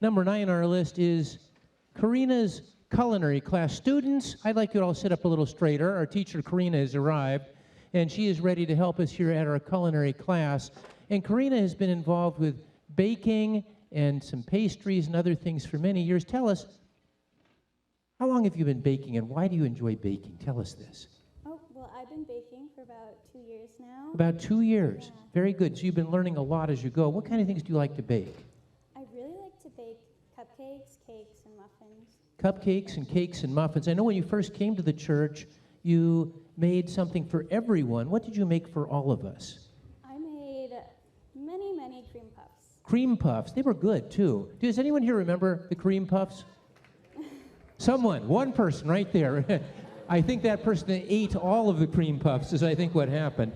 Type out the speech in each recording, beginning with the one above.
Number 9 on our list is Carina's Culinary class. Students, I'd like you to all sit up a little straighter. Our teacher, Carina, has arrived, and she is ready to help us here at our culinary class. And Carina has been involved with baking and some pastries and other things for many years. Tell us, how long have you been baking, and why do you enjoy baking? Tell us this. Oh, well, I've been baking for about 2 years now. About 2 years. Yeah. Very good. So you've been learning a lot as you go. What kind of things do you like to bake? I really like to bake cupcakes, cakes, and muffins. Cupcakes and cakes and muffins. I know when you first came to the church, you made something for everyone. What did you make for all of us? I made many cream puffs. Cream puffs. They were good, too. Does anyone here remember the cream puffs? Someone, one person right there. I think that person ate all of the cream puffs is I think what happened.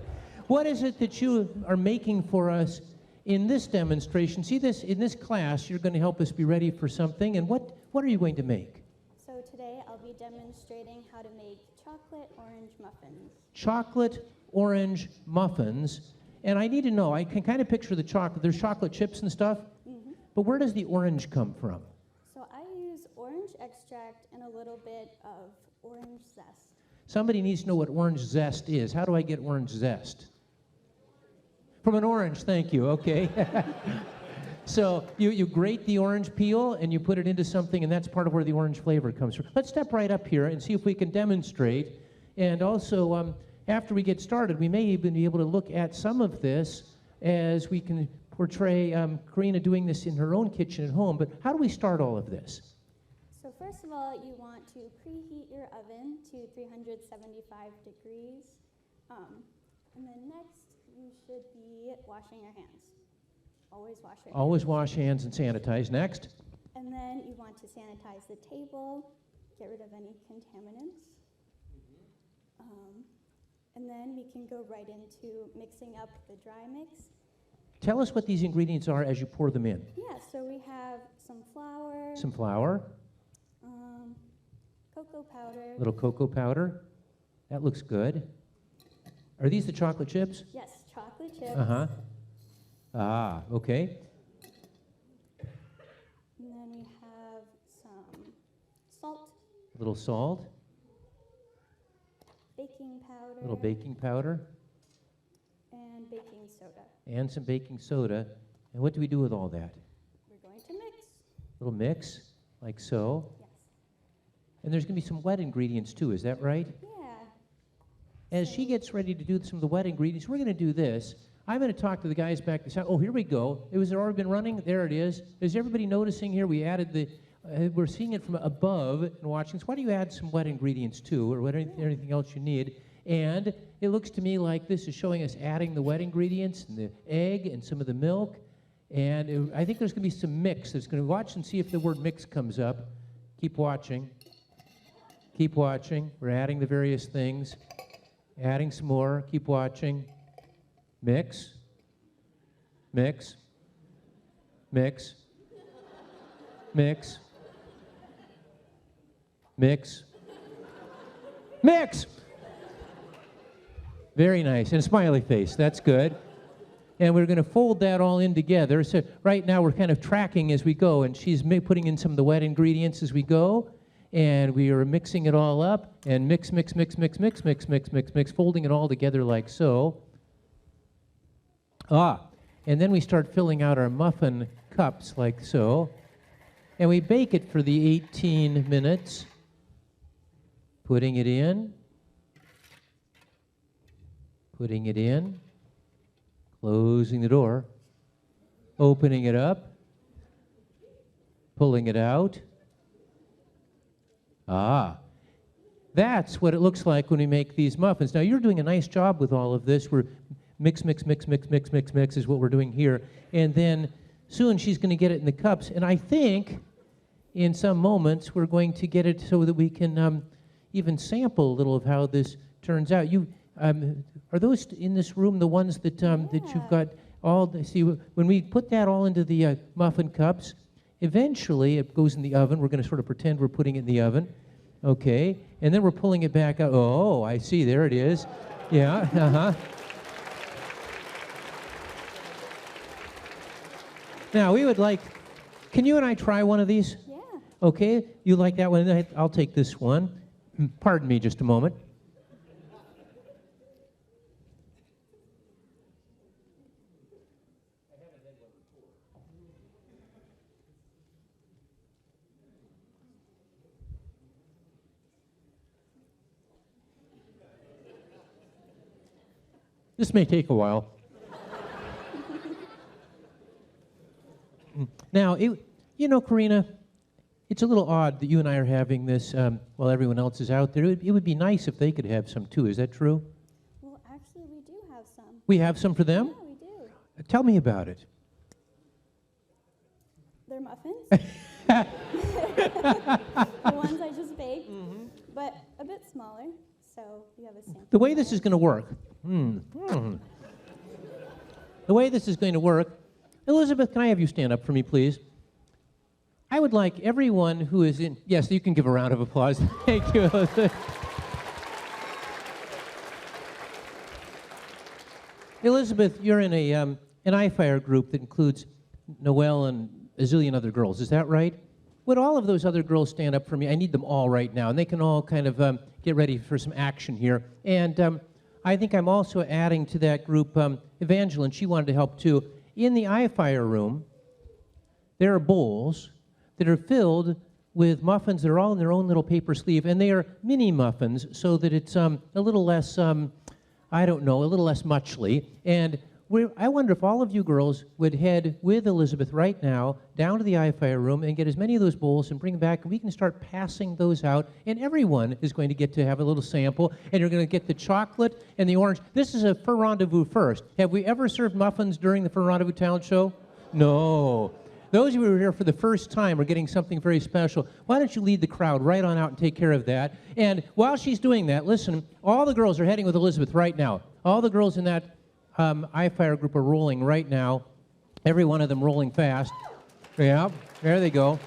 What is it that you are making for us in this demonstration? See this, in this class, you're going to help us be ready for something. And what are you going to make? So today I'll be demonstrating how to make chocolate orange muffins. Chocolate orange muffins. And I need to know, I can kind of picture the chocolate. There's chocolate chips and stuff. Mm-hmm. But where does the orange come from? So I use orange extract and a little bit of orange zest. Somebody needs to know what orange zest is. How do I get orange zest? From an orange, thank you, okay. So you grate the orange peel and you put it into something, and that's part of where the orange flavor comes from. Let's step right up here and see if we can demonstrate. And also, after we get started, we may even be able to look at some of this as we can portray Carina doing this in her own kitchen at home. But how do we start all of this? So first of all, you want to preheat your oven to 375 degrees. And then next, you should be washing your hands. Always wash your hands. Always wash hands and sanitize. Next. And then you want to sanitize the table, get rid of any contaminants. And then we can go right into mixing up the dry mix. Tell us what these ingredients are as you pour them in. Yeah, so we have some flour. Some flour. Cocoa powder. Little cocoa powder. That looks good. Are these the chocolate chips? Yes, chocolate chips. Uh-huh. Ah, okay. And then we have some salt. A little salt. Baking powder. A little baking powder. And baking soda. And some baking soda. And what do we do with all that? We're going to mix. A little mix, like so. Yes. And there's going to be some wet ingredients too, is that right? Yeah. As she gets ready to do some of the wet ingredients, we're going to do this. I'm going to talk to the guys back there. Oh, here we go. Has it already been running? There it is. Is everybody noticing here? We added the, we're seeing it from above and watching. So why do you add some wet ingredients too, or anything else you need? And it looks to me like this is showing us adding the wet ingredients and the egg and some of the milk. And I think there's going to be some mix. There's going to watch and see if the word mix comes up. Keep watching. Keep watching. We're adding the various things. Adding some more. Keep watching. Mix. Mix. Mix. Mix. Mix. Mix! Very nice. And a smiley face. That's good. And we're going to fold that all in together. So right now we're kind of tracking as we go, and she's putting in some of the wet ingredients as we go. And we are mixing it all up, and mix, mix, mix, mix, mix, mix, mix, mix, mix, folding it all together like so. And then we start filling out our muffin cups like so. And we bake it for the 18 minutes. Putting it in. Putting it in. Closing the door. Opening it up. Pulling it out. That's what it looks like when we make these muffins. Now, you're doing a nice job with all of this. We're mix, mix, mix, mix, mix, mix, mix is what we're doing here. And then soon she's going to get it in the cups. And I think in some moments we're going to get it so that we can even sample a little of how this turns out. Are those in this room the ones that that you've got all? See, when we put that all into the muffin cups, eventually it goes in the oven. We're going to sort of pretend we're putting it in the oven. Okay, and then we're pulling it back out. Oh, I see, there it is. Yeah, uh-huh. Now, we would like Can you and I try one of these? Yeah. Okay, you like that one? I'll take this one. Pardon me just a moment. This may take a while. Now, you know, Carina, it's a little odd that you and I are having this while everyone else is out there. It would be nice if they could have some too. Is that true? Well, actually, we do have some. We have some for them? Yeah, we do. Tell me about it. They're muffins. The ones I just baked, but a bit smaller. So you have a sample. The way this is going to work. The way this is going to work. Elizabeth, can I have you stand up for me, please? I would like everyone who is in... Yes, you can give a round of applause. Thank you, Elizabeth. Elizabeth, you're in an iFire group that includes Noelle and a zillion other girls. Is that right? Would all of those other girls stand up for me? I need them all right now, and they can all kind of get ready for some action here. And I think I'm also adding to that group Evangeline. She wanted to help, too. In the iFire room, there are bowls that are filled with muffins that are all in their own little paper sleeve, and they are mini muffins so that it's a little less, I don't know, a little less muchly. And I wonder if all of you girls would head with Elizabeth right now down to the iFire room and get as many of those bowls and bring them back, and we can start passing those out, and everyone is going to get to have a little sample, and you're going to get the chocolate and the orange. This is a For Rendezvous first. Have we ever served muffins during the For Rendezvous talent show? No. Those of you who are here for the first time are getting something very special. Why don't you lead the crowd right on out and take care of that? And while she's doing that, listen, all the girls are heading with Elizabeth right now. All the girls in that iFire group are rolling right now. Every one of them rolling fast. Yeah, there they go.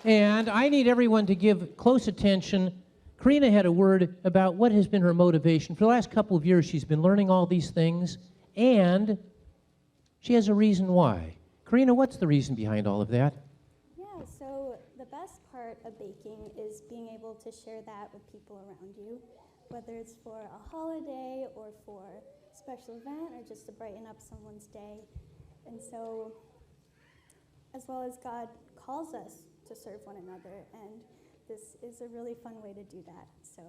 And I need everyone to give close attention. Carina had a word about what has been her motivation. For the last couple of years, she's been learning all these things, and she has a reason why. Carina, what's the reason behind all of that? Yeah, so the best part of baking is being able to share that with people around you, whether it's for a holiday or for a special event or just to brighten up someone's day. And so, as well as God calls us to serve one another, and this is a really fun way to do that. So,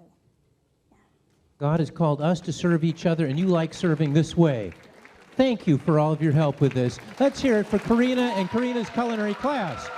yeah. God has called us to serve each other, and you like serving this way. Thank you for all of your help with this. Let's hear it for Carina and Carina's culinary class.